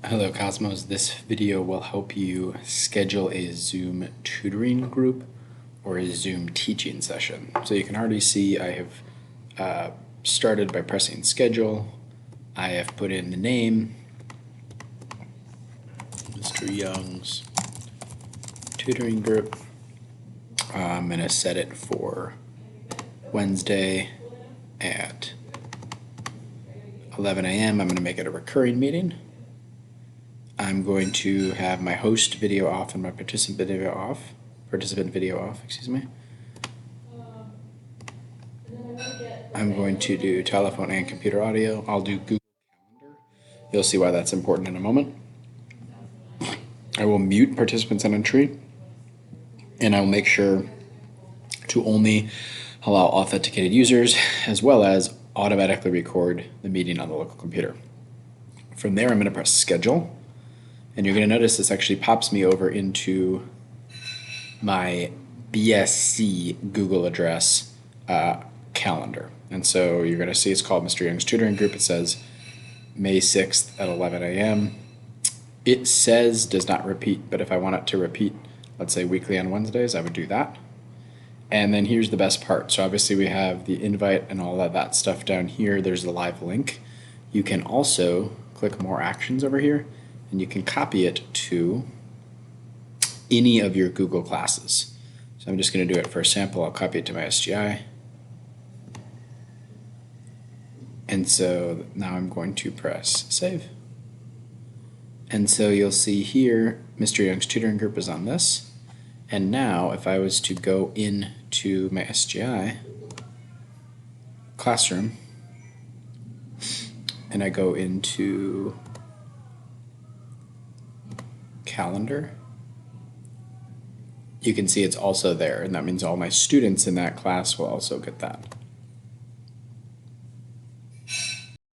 Hello Cosmos, this video will help you schedule a Zoom tutoring group or a Zoom teaching session. So you can already see I have started by pressing schedule. I have put in the name, Mr. Young's tutoring group. I'm going to set it for Wednesday at 11 a.m. I'm going to make it a recurring meeting. I'm going to have my host video off and my participant video off, excuse me. I'm going to do telephone and computer audio. I'll do Google Calendar. You'll see why that's important in a moment. I will mute participants on entry, and I will make sure to only allow authenticated users, as well as automatically record the meeting on the local computer. From there, I'm going to press schedule. And you're going to notice this actually pops me over into my BSC Google address calendar. And so you're going to see it's called Mr. Young's Tutoring Group. It says May 6th at 11 a.m. It says does not repeat, but if I want it to repeat, let's say weekly on Wednesdays, I would do that. And then here's the best part. So obviously we have the invite and all of that stuff down here. There's the live link. You can also click more actions over here, and you can copy it to any of your Google classes. So I'm just going to do it for a sample. I'll copy it to my SGI. And so now I'm going to press save. And so you'll see here, Mr. Young's Tutoring Group is on this. And now if I was to go into my SGI classroom, and I go into calendar, you can see it's also there, and that means all my students in that class will also get that.